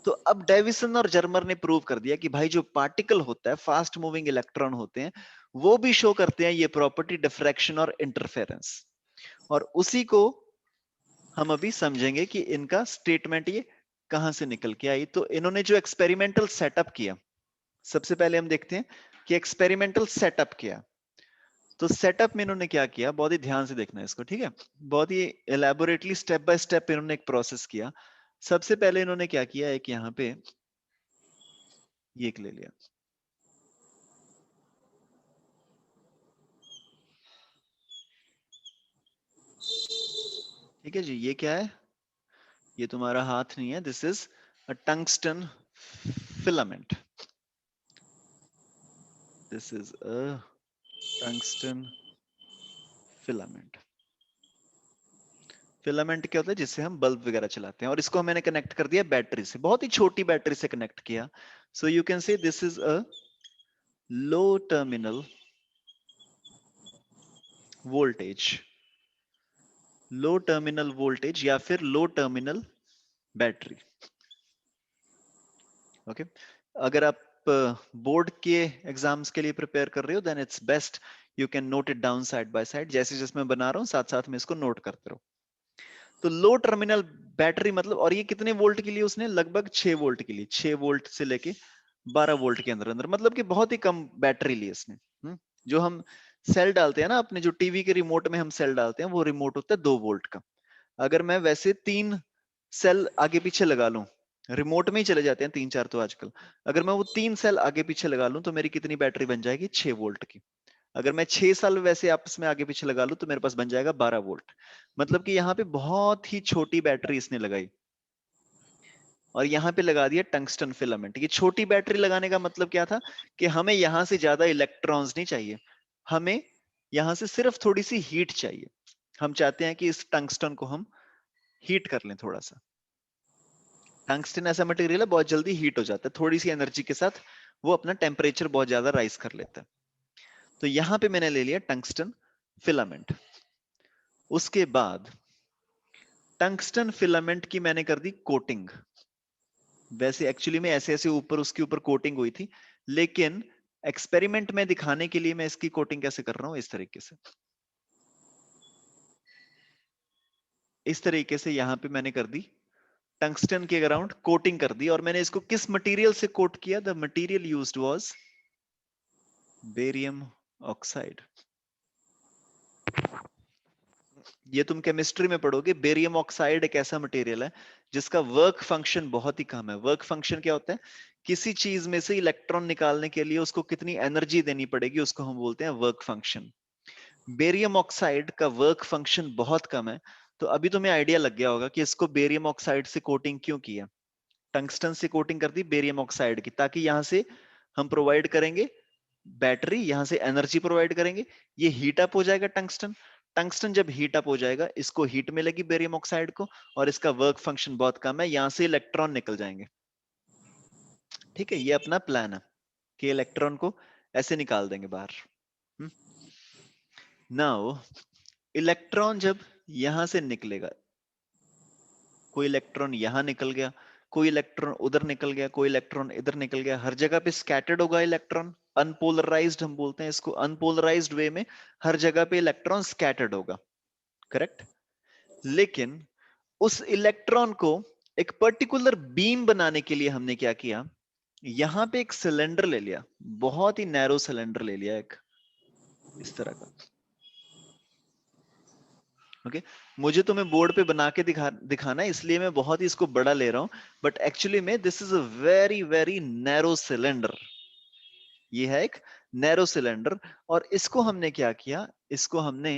तो अब डेविसन और जर्मर ने प्रूव कर दिया कि भाई जो पार्टिकल होता है, फास्ट मूविंग इलेक्ट्रॉन होते हैं, वो भी शो करते हैं ये प्रॉपर्टी डिफ्रैक्शन और इंटरफेरेंस। और उसी को हम अभी समझेंगे कि इनका स्टेटमेंट ये कहां से निकल के आई। तो इन्होंने जो एक्सपेरिमेंटल सेटअप किया, सबसे पहले हम देखते हैं कि एक्सपेरिमेंटल सेटअप किया। तो सेटअप में इन्होंने क्या किया, बहुत ही ध्यान से देखना है इसको, ठीक है? बहुत ही एलैबोरेटली स्टेप बाय स्टेप इन्होंने एक प्रोसेस किया। सबसे पहले इन्होंने क्या किया, एक यहाँ पे ये ले लिया, ठीक है जी, ये क्या है? ये तुम्हारा हाथ नहीं है, this is a tungsten filament. This is a tungsten filament. Filament क्या होता है? जिससे हम बल्ब वगैरह चलाते हैं, और इसको मैंने कनेक्ट कर दिया बैटरी से, बहुत ही छोटी बैटरी से कनेक्ट किया। सो you can say this is a low terminal voltage, low terminal voltage या फिर लो टर्मिनल बैटरी। ओके, अगर आप बोर्ड के एग्जाम्स के लिए प्रिपेयर कर रहे हो, then it's best you can note it down side by side, जैसे जैसे मैं बना रहा हूँ साथ साथ में इसको नोट करते रहो। तो लो टर्मिनल बैटरी मतलब, और ये कितने वोल्ट के लिए? उसने लगभग 6 वोल्ट के लिए, 6 वोल्ट से लेके 12 वोल्ट के अंदर अंदर, मतलब कि बहुत ही कम बैटरी ली इसने। जो हम सेल डालते हैं ना अपने, जो टीवी के रिमोट में हम सेल डालते हैं, वो रिमोट होता है 2 वोल्ट का। अगर मैं वैसे 3 सेल आगे पीछे लगा लूं, रिमोट में ही चले जाते हैं 3-4 तो आजकल, अगर मैं वो 3 सेल आगे पीछे लगा लूं तो मेरी कितनी बैटरी बन जाएगी? 6 वोल्ट की। अगर मैं 6 साल वैसे आपस में आगे पीछे लगा लूं तो मेरे पास बन जाएगा 12 वोल्ट। मतलब कि यहाँ पे बहुत ही छोटी बैटरी इसने लगाई, और यहाँ पे लगा दिया टंगस्टन फिलामेंट। ये छोटी बैटरी लगाने का मतलब क्या था? कि हमें यहां से ज्यादा इलेक्ट्रॉन्स नहीं चाहिए, हमें यहां से सिर्फ थोड़ी सी हीट चाहिए। हम चाहते हैं कि इस टंगस्टन को हम हीट कर लें थोड़ा सा। टंगस्टन ऐसा मटेरियल है, बहुत जल्दी हीट हो जाता है, थोड़ी सी एनर्जी के साथ वो अपना टेम्परेचर बहुत ज्यादा राइज कर लेता है। तो यहां पे मैंने ले लिया टंगस्टन फिलामेंट। उसके बाद टंगस्टन फिलामेंट की मैंने कर दी कोटिंग। वैसे एक्चुअली में ऐसे ऐसे ऊपर उसके ऊपर कोटिंग हुई थी, लेकिन एक्सपेरिमेंट में दिखाने के लिए मैं इसकी कोटिंग कैसे कर रहा हूं? इस तरीके से, इस तरीके से यहां पे मैंने कर दी टंगस्टन के अराउंड कोटिंग कर दी। और मैंने इसको किस मटेरियल से कोट किया? The material used was barium oxide. ये तुम केमिस्ट्री में पढ़ोगे, बेरियम ऑक्साइड एक ऐसा मटेरियल है जिसका वर्क फंक्शन बहुत ही कम है। वर्क फंक्शन क्या होता है? किसी चीज में से इलेक्ट्रॉन निकालने के लिए उसको कितनी एनर्जी देनी पड़ेगी, उसको हम बोलते हैं वर्क फंक्शन। बेरियम ऑक्साइड का वर्क फंक्शन बहुत कम है। तो अभी तुम्हें आइडिया लग गया होगा कि इसको बेरियम ऑक्साइड से कोटिंग क्यों किया। टंगस्टन से कोटिंग कर दी बेरियम ऑक्साइड की, ताकि यहां से हम प्रोवाइड करेंगे बैटरी, यहां से एनर्जी प्रोवाइड करेंगे, ये हीट अप हो जाएगा टंगस्टन। टंगस्टन जब हीट अप हो जाएगा, इसको हीट मिलेगी बेरियम ऑक्साइड को, और इसका वर्क फंक्शन बहुत कम है, यहां से इलेक्ट्रॉन निकल जाएंगे। ठीक है, ये अपना प्लान है कि इलेक्ट्रॉन को ऐसे निकाल देंगे बाहर। नाउ इलेक्ट्रॉन जब यहां से निकलेगा, कोई इलेक्ट्रॉन यहां निकल गया, कोई इलेक्ट्रॉन उधर निकल गया, कोई इलेक्ट्रॉन इधर निकल गया, हर जगह पे स्कैटर्ड होगा इलेक्ट्रॉन। अनपोलराइज्ड हम बोलते हैं इसको, अनपोलराइज्ड वे में हर जगह पे इलेक्ट्रॉन स्कैटर्ड होगा, करेक्ट। लेकिन उस इलेक्ट्रॉन को एक पर्टिकुलर बीम बनाने के लिए हमने क्या किया? यहां पे एक सिलेंडर ले लिया, बहुत ही नैरो सिलेंडर ले लिया, एक इस तरह का। ओके, मुझे तुम्हें बोर्ड पे बना के दिखाना है, इसलिए मैं बहुत ही इसको बड़ा ले रहा हूं, बट एक्चुअली में this is a very very narrow cylinder. ये है एक नैरो सिलेंडर, और इसको हमने क्या किया? इसको हमने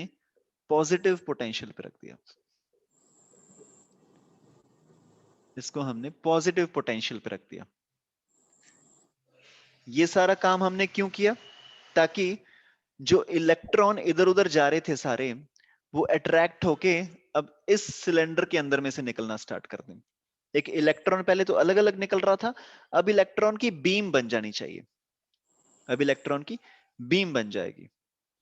पॉजिटिव पोटेंशियल पे रख दिया। इसको हमने पॉजिटिव पोटेंशियल पे रख दिया। ये सारा काम हमने क्यों किया? ताकि जो इलेक्ट्रॉन इधर उधर जा रहे थे सारे, वो अट्रैक्ट होके अब इस सिलेंडर के अंदर में से निकलना स्टार्ट कर दें। एक इलेक्ट्रॉन पहले तो अलग अलग निकल रहा था, अब इलेक्ट्रॉन की बीम बन जानी चाहिए, अब इलेक्ट्रॉन की बीम बन जाएगी।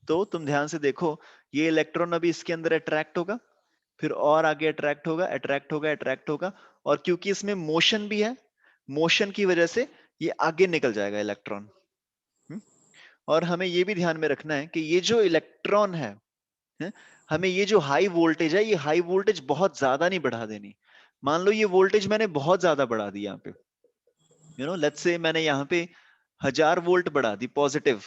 तो तुम ध्यान से देखो, ये इलेक्ट्रॉन अभी इसके अंदर अट्रैक्ट होगा, फिर और आगे अट्रैक्ट होगा, अट्रैक्ट होगा, अट्रैक्ट होगा, और क्योंकि इसमें मोशन भी है, मोशन की वजह से ये आगे निकल जाएगा इलेक्ट्रॉन। और हमें ये भी ध्यान में रखना है कि ये जो इलेक्ट्रॉन है, हमें ये जो हाई वोल्टेज है, ये हाई वोल्टेज बहुत ज्यादा नहीं बढ़ा देनी। मान लो ये वोल्टेज मैंने बहुत ज्यादा बढ़ा दी यहाँ पे, लेट्स से मैंने यहाँ पे 1000 वोल्ट बढ़ा दी, पॉजिटिव,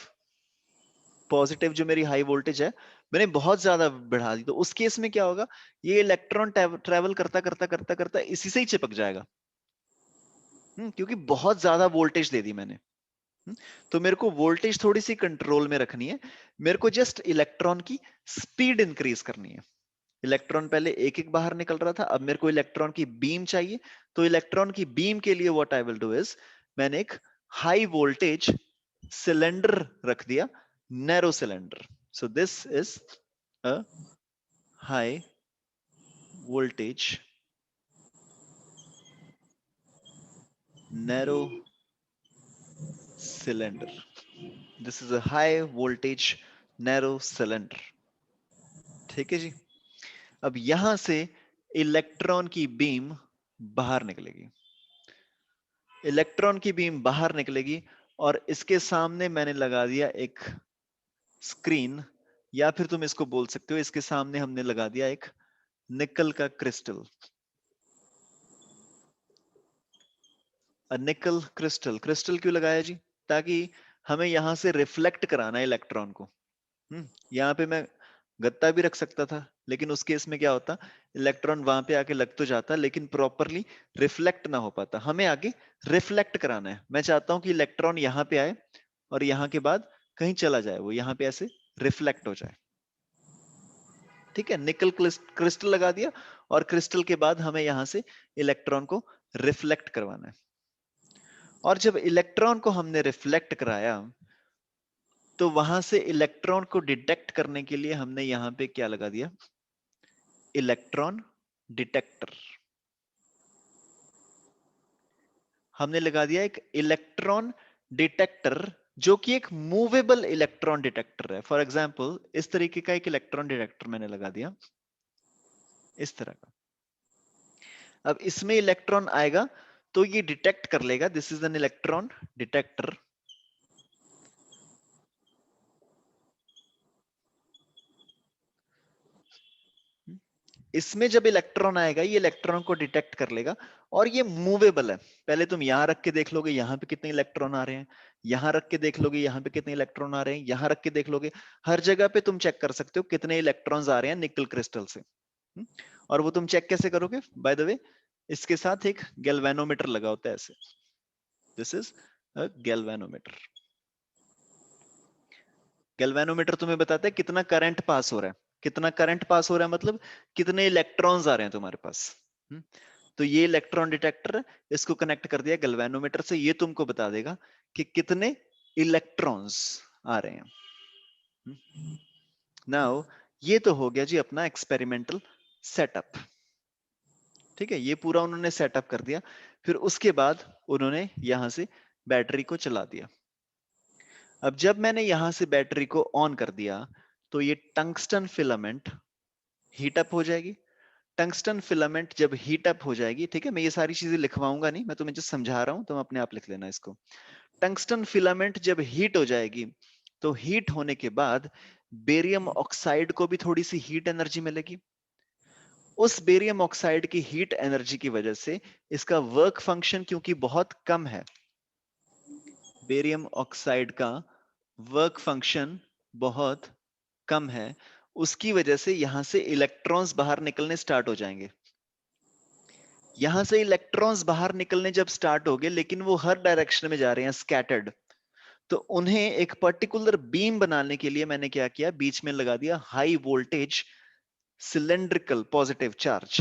पॉजिटिव जो मेरी हाई वोल्टेज है मैंने बहुत ज्यादा बढ़ा दी, तो उस केस में क्या होगा? ये इलेक्ट्रॉन ट्रेवल करता करता करता करता इसी से ही चिपक जाएगा। क्योंकि बहुत ज्यादा वोल्टेज दे दी मैंने। तो मेरे को वोल्टेज थोड़ी सी कंट्रोल में रखनी है, मेरे को जस्ट इलेक्ट्रॉन की स्पीड इंक्रीज करनी है। इलेक्ट्रॉन पहले एक एक बाहर निकल रहा था, अब मेरे को इलेक्ट्रॉन की बीम चाहिए। तो इलेक्ट्रॉन की बीम के लिए what I will do is, मैंने एक हाई वोल्टेज सिलेंडर रख दिया, narrow cylinder. So this is a high voltage narrow cylinder. This is a high voltage narrow cylinder. ठीक है जी। अब यहां से इलेक्ट्रॉन की बीम बाहर निकलेगी, इलेक्ट्रॉन की बीम बाहर निकलेगी, और इसके सामने मैंने लगा दिया एक स्क्रीन, या फिर तुम इसको बोल सकते हो इसके सामने हमने लगा दिया एक निकल का क्रिस्टल। निकल क्रिस्टल, क्रिस्टल क्यों लगाया जी? ताकि हमें यहां से रिफ्लेक्ट कराना है इलेक्ट्रॉन को। यहाँ पे मैं गत्ता भी रख सकता था, लेकिन उस केस में क्या होता, इलेक्ट्रॉन वहां पे आके लग तो जाता लेकिन प्रॉपरली रिफ्लेक्ट ना हो पाता। हमें आगे रिफ्लेक्ट कराना है। मैं चाहता हूं कि इलेक्ट्रॉन यहाँ पे आए और यहाँ के बाद कहीं चला जाए, वो यहाँ पे ऐसे रिफ्लेक्ट हो जाए। ठीक है, निकल क्रिस्टल लगा दिया, और क्रिस्टल के बाद हमें यहां से इलेक्ट्रॉन को रिफ्लेक्ट करवाना है। और जब इलेक्ट्रॉन को हमने रिफ्लेक्ट कराया, तो वहां से इलेक्ट्रॉन को डिटेक्ट करने के लिए हमने यहां पे क्या लगा दिया, इलेक्ट्रॉन डिटेक्टर। हमने लगा दिया एक इलेक्ट्रॉन डिटेक्टर, जो कि एक मूवेबल इलेक्ट्रॉन डिटेक्टर है। फॉर एग्जांपल इस तरीके का एक इलेक्ट्रॉन डिटेक्टर मैंने लगा दिया, इस तरह का। अब इसमें इलेक्ट्रॉन आएगा तो ये डिटेक्ट कर लेगा, this is an electron detector. इसमें जब इलेक्ट्रॉन आएगा, ये इलेक्ट्रॉन को डिटेक्ट कर लेगा, और ये मूवेबल है। पहले तुम यहां रख के देख लोगे यहाँ पे कितने इलेक्ट्रॉन आ रहे हैं, यहां रख के देख लोगे यहाँ पे कितने इलेक्ट्रॉन आ रहे हैं, यहां रख के देख लोगे, हर जगह पे तुम चेक कर सकते हो कितने इलेक्ट्रॉन्स आ रहे हैं निकल क्रिस्टल से। और वो तुम चेक कैसे करोगे? बाय द वे, इसके साथ एक गैल्वेनोमीटर लगा होता है ऐसे, this is a galvanometer. Galvanometer तुम्हें बताता है कितना करंट पास हो रहा है, कितना करंट पास हो रहा है मतलब कितने इलेक्ट्रॉन्स आ रहे हैं तुम्हारे पास। हम्म, तो ये इलेक्ट्रॉन डिटेक्टर, इसको कनेक्ट कर दिया गैल्वेनोमीटर से, ये तुमको बता देगा कि कितने इलेक्ट्रॉन्स आ रहे हैं। नाउ ये तो हो गया जी अपना एक्सपेरिमेंटल सेटअप। ठीक है, ये पूरा उन्होंने सेटअप कर दिया। फिर उसके बाद उन्होंने यहां से बैटरी को चला दिया। अब जब मैंने यहां से बैटरी को ऑन कर दिया, तो ये टंगस्टन फिलामेंट हीट अप हो जाएगी। टंगस्टन फिलामेंट जब हीट अप हो जाएगी, ठीक है, मैं ये सारी चीजें लिखवाऊंगा नहीं, मैं तुम्हें जो समझा रहा हूं तुम अपने आप लिख लेना इसको। टंगस्टन फिलामेंट जब हीट हो जाएगी, तो हीट होने के बाद बेरियम ऑक्साइड को भी थोड़ी सी हीट एनर्जी मिलेगी। उस बेरियम ऑक्साइड की हीट एनर्जी की वजह से इसका वर्क फंक्शन क्योंकि बहुत कम है, बेरियम ऑक्साइड का वर्क फंक्शन बहुत कम है, उसकी वजह से यहां से इलेक्ट्रॉन्स बाहर निकलने स्टार्ट हो जाएंगे। यहां से इलेक्ट्रॉन्स बाहर निकलने जब स्टार्ट हो गए, लेकिन वो हर डायरेक्शन में जा रहे हैं स्कैटर्ड, तो उन्हें एक पर्टिकुलर बीम बनाने के लिए मैंने क्या किया, बीच में लगा दिया high voltage cylindrical positive charge.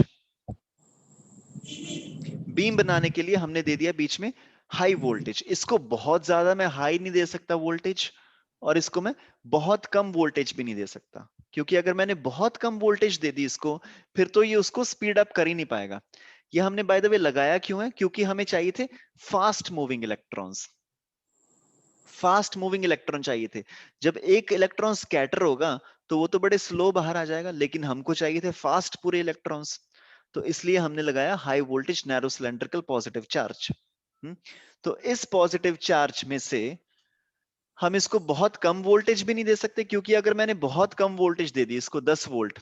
Beam बनाने के लिए हमने दे दिया बीच में हाई वोल्टेज। इसको बहुत ज्यादा मैं हाई नहीं दे सकता वोल्टेज, और इसको मैं बहुत कम वोल्टेज भी नहीं दे सकता, क्योंकि अगर मैंने बहुत कम वोल्टेज दे दी इसको, फिर तो ये उसको स्पीड अप कर ही नहीं पाएगा। ये हमने बाय द वे लगाया क्यों है, क्योंकि हमें चाहिए थे fast moving electrons, fast moving electron चाहिए थे। जब एक इलेक्ट्रॉन स्कैटर होगा तो वो तो बड़े स्लो बाहर आ जाएगा, लेकिन हमको चाहिए थे फास्ट पूरे इलेक्ट्रॉन्स, तो इसलिए हमने लगाया high voltage narrow cylindrical positive charge. तो इस पॉजिटिव चार्ज में से हम इसको बहुत कम वोल्टेज भी नहीं दे सकते, क्योंकि अगर मैंने बहुत कम वोल्टेज दे दी इसको 10 वोल्ट,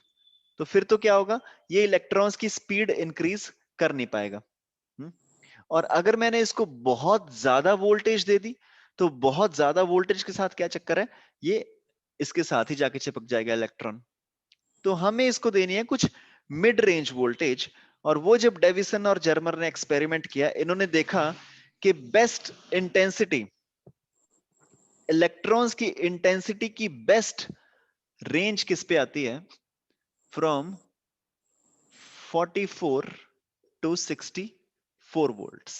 तो फिर तो क्या होगा, ये इलेक्ट्रॉन्स की स्पीड इंक्रीज कर नहीं पाएगा। और अगर मैंने इसको बहुत ज्यादा वोल्टेज दे दी, तो बहुत ज्यादा वोल्टेज के साथ क्या चक्कर है, ये इसके साथ ही जाके चिपक जाएगा इलेक्ट्रॉन। तो हमें इसको देनी है कुछ मिड रेंज वोल्टेज। और वो जब डेविसन और जर्मर ने एक्सपेरिमेंट किया, इन्होंने देखा कि बेस्ट इंटेंसिटी, इलेक्ट्रॉन्स की इंटेंसिटी की बेस्ट रेंज किस पे आती है, फ्रॉम 44 to 64 volts.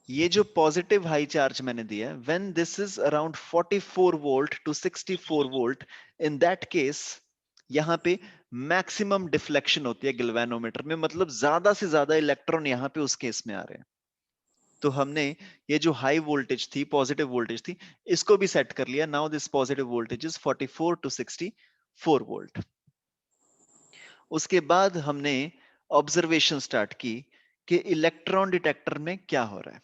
ये जो पॉजिटिव हाई चार्ज मैंने दिया है, when this is around 44 volt to 64 volt, in that case यहाँ पे मैक्सिमम डिफ्लेक्शन होती है गिल्वेनोमीटर में, मतलब ज्यादा से ज्यादा इलेक्ट्रॉन यहाँ पे उस केस में आ रहे हैं। तो हमने ये जो हाई वोल्टेज थी, पॉजिटिव वोल्टेज थी, इसको भी सेट कर लिया। Now this positive voltage is 44 to 64 volt. उसके बाद हमने ऑब्जर्वेशन स्टार्ट की कि इलेक्ट्रॉन डिटेक्टर में क्या हो रहा है।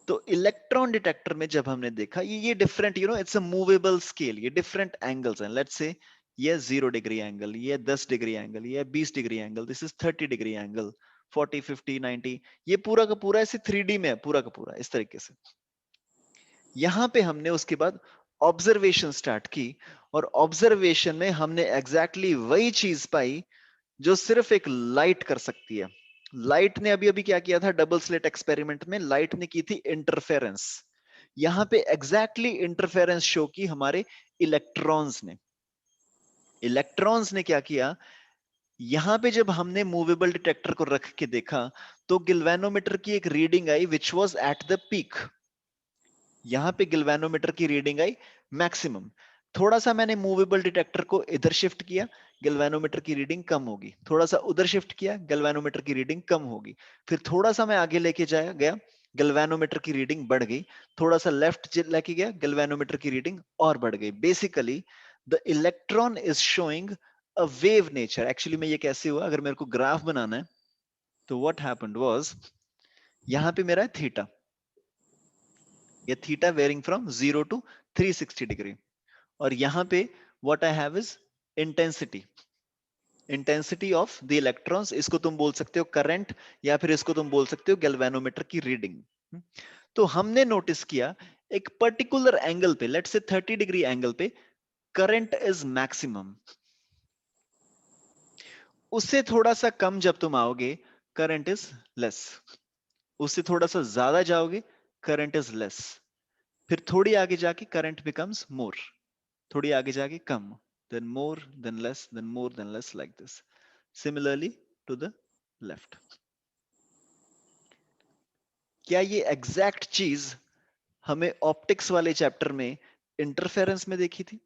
तो इलेक्ट्रॉन डिटेक्टर में जब हमने देखा, ये different, it's a movable scale, ये डिफरेंट एंगल्स हैं। लेट्स से ये 0 डिग्री एंगल, ये 10 डिग्री एंगल, ये 20 degree angle, this is 30 degree angle, 40, 50, 90, ये पूरा का पूरा ऐसे 3D में है, पूरा का पूरा इस तरीके से। यहां पे हमने उसके बाद ऑब्जर्वेशन स्टार्ट की, और ऑब्जर्वेशन में हमने एग्जैक्टली वही चीज पाई जो सिर्फ एक लाइट कर सकती है। लाइट ने अभी अभी क्या किया था, डबल स्लिट एक्सपेरिमेंट में लाइट ने की थी इंटरफेरेंस। यहां पे एग्जैक्टली इंटरफेरेंस शो की हमारे इलेक्ट्रॉन्स ने। इलेक्ट्रॉन्स ने क्या किया, यहां पे जब हमने मूवेबल डिटेक्टर को रख के देखा तो गिल्वेनोमीटर की एक reading I which was at the peak. यहां पे गिल्वेनोमीटर की रीडिंग आई मैक्सिमम। थोड़ा सा मैंने मूवेबल डिटेक्टर को इधर शिफ्ट किया, गैल्वेनोमीटर की रीडिंग कम होगी। थोड़ा सा उधर शिफ्ट किया, गैल्वेनोमीटर की रीडिंग कम होगी। फिर थोड़ा सा मैं आगे लेके जाया गया, गैल्वेनोमीटर की रीडिंग बढ़ गई। थोड़ा सा लेफ्ट लेके गया, गैल्वेनोमीटर की रीडिंग और बढ़ गई। Basically the electron is showing a wave nature. Actually में ये कैसे हुआ, अगर मेरे को ग्राफ बनाना है तो व्हाट हैपेंड वाज, यहां पे मेरा है थीटा, ये theta varying from 0 to 360 degree, और यहां पे what I have is intensity, intensity of the electrons. इसको तुम बोल सकते हो करंट, या फिर इसको तुम बोल सकते हो गैल्वेनोमीटर की रीडिंग। तो हमने नोटिस किया एक पर्टिकुलर एंगल पे, लेट्स से 30 डिग्री एंगल पे करंट इज मैक्सिमम। उससे थोड़ा सा कम जब तुम आओगे, करंट इज लेस। उससे थोड़ा सा ज्यादा जाओगे, करंट इज लेस। फिर थोड़ी आगे जाके करंट बिकम्स मोर, थोड़ी आगे जाके कम, then more, then less, then more, then less, like this. Similarly to the left. क्या ये एग्जैक्ट चीज हमें ऑप्टिक्स वाले चैप्टर में इंटरफेरेंस में देखी थी?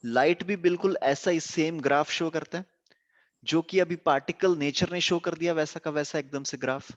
लाइट भी बिल्कुल ऐसा ही सेम ग्राफ शो करता है जो कि अभी पार्टिकल नेचर ने शो कर दिया, वैसा का वैसा एकदम से ग्राफ।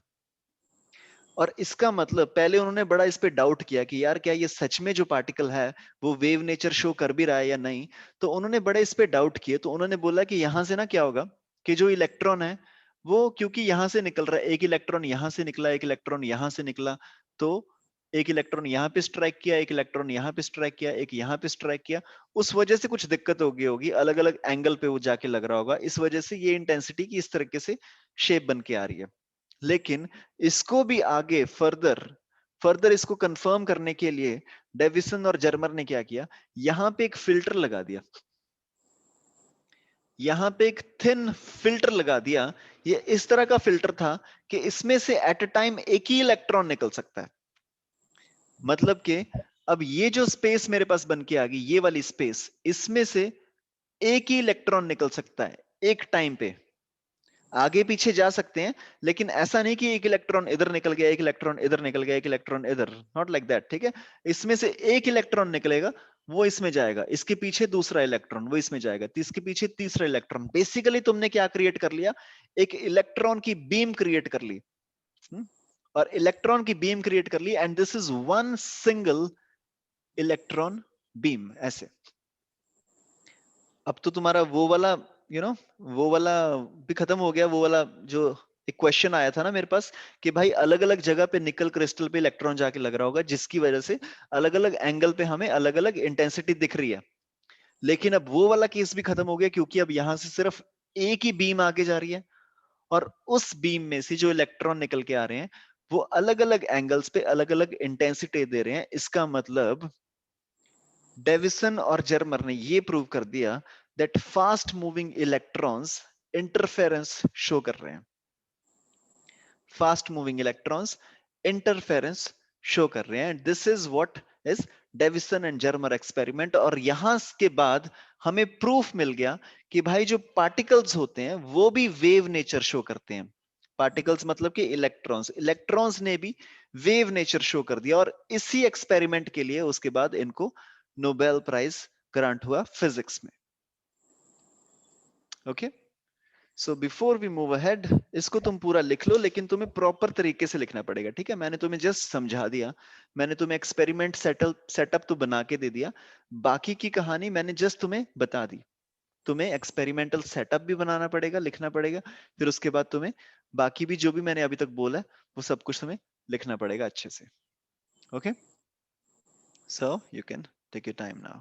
और इसका मतलब पहले उन्होंने बड़ा इस पे डाउट किया कि यार क्या ये सच में जो पार्टिकल है वो वेव नेचर शो कर भी रहा है या नहीं। तो उन्होंने बड़े इस पे डाउट किए, तो उन्होंने बोला कि यहां से ना क्या होगा कि जो इलेक्ट्रॉन है वो, क्योंकि यहां से निकल रहा है, एक इलेक्ट्रॉन यहां से निकला, एक इलेक्ट्रॉन यहां से निकला, तो एक इलेक्ट्रॉन यहां पे स्ट्राइक किया, एक इलेक्ट्रॉन यहां पे स्ट्राइक किया, एक यहां पे स्ट्राइक किया, उस वजह से कुछ दिक्कत हो गई होगी, अलग अलग एंगल पे वो जाके लग रहा होगा, इस वजह से ये इंटेंसिटी की इस तरीके से शेप बन के आ रही है। लेकिन इसको भी आगे फर्दर फर्दर इसको कंफर्म करने के लिए डेविसन और जर्मर ने क्या किया, यहां पे एक फिल्टर लगा दिया, यहां पे एक थिन फिल्टर लगा दिया। ये इस तरह का फिल्टर था कि इसमें से एट अ टाइम एक ही इलेक्ट्रॉन निकल सकता है। मतलब कि अब ये जो स्पेस मेरे पास बन के आ गई, ये वाली स्पेस, इसमें से एक ही इलेक्ट्रॉन निकल सकता है एक टाइम पे। आगे पीछे जा सकते हैं, लेकिन ऐसा नहीं कि एक इलेक्ट्रॉन इधर निकल गया, एक इलेक्ट्रॉन इधर निकल गया, एक इलेक्ट्रॉन इधर, नॉट लाइक दैट, ठीक है। इसमें से एक इलेक्ट्रॉन निकलेगा, वो इसमें जाएगा, इसके पीछे दूसरा इलेक्ट्रॉन वो इसमें जाएगा, इसके पीछे तीसरा इलेक्ट्रॉन। बेसिकली तुमने क्या क्रिएट कर लिया, एक इलेक्ट्रॉन की बीम क्रिएट कर ली। और इलेक्ट्रॉन की बीम क्रिएट कर ली, and this is one single electron beam. ऐसे अब तो तुम्हारा वो वाला वो वाला भी खत्म हो गया, वो वाला जो एक क्वेश्चन आया था ना मेरे पास कि भाई अलग अलग जगह पे निकल क्रिस्टल पे इलेक्ट्रॉन जाके लग रहा होगा, जिसकी वजह से अलग अलग एंगल पे हमें अलग अलग इंटेंसिटी दिख रही है। लेकिन अब वो वाला केस भी खत्म हो गया, क्योंकि अब यहां से सिर्फ एक ही बीम आगे जा रही है, और उस बीम में से जो इलेक्ट्रॉन निकल के आ रहे हैं वो अलग अलग एंगल्स पे अलग अलग इंटेंसिटी दे रहे हैं। इसका मतलब डेविसन और जर्मर ने ये प्रूव कर दिया that fast moving electrons interference show कर रहे हैं, fast moving electrons interference show कर रहे हैं। This is what is Davisson and Germer experiment. और यहां के बाद हमें प्रूफ मिल गया कि भाई जो पार्टिकल्स होते हैं वो भी वेव नेचर शो करते हैं। पार्टिकल्स मतलब कि इलेक्ट्रॉन्स, इलेक्ट्रॉन्स ने भी वेव नेचर शो कर दिया। और इसी एक्सपेरिमेंट के लिए उसके बाद इनको नोबेल प्राइज ग्रांट हुआ फिजिक्स में। Okay, so before we move ahead, इसको तुम पूरा लिख लो, लेकिन तुम्हें प्रॉपर तरीके से लिखना पड़ेगा, ठीक है? मैंने तुम्हें जस्ट समझा दिया, मैंने तुम्हें एक्सपेरिमेंट सेटअप तो बना के दे दिया, बाकी की कहानी मैंने जस्ट तुम्हें बता दी। तुम्हें एक्सपेरिमेंटल सेटअप भी बनाना पड़ेगा, लिखना पड़ेगा, फिर उसके बाद तुम्हें बाकी भी जो भी मैंने अभी तक बोला वो सब कुछ तुम्हें लिखना पड़ेगा अच्छे से। Okay, so you can take your time now.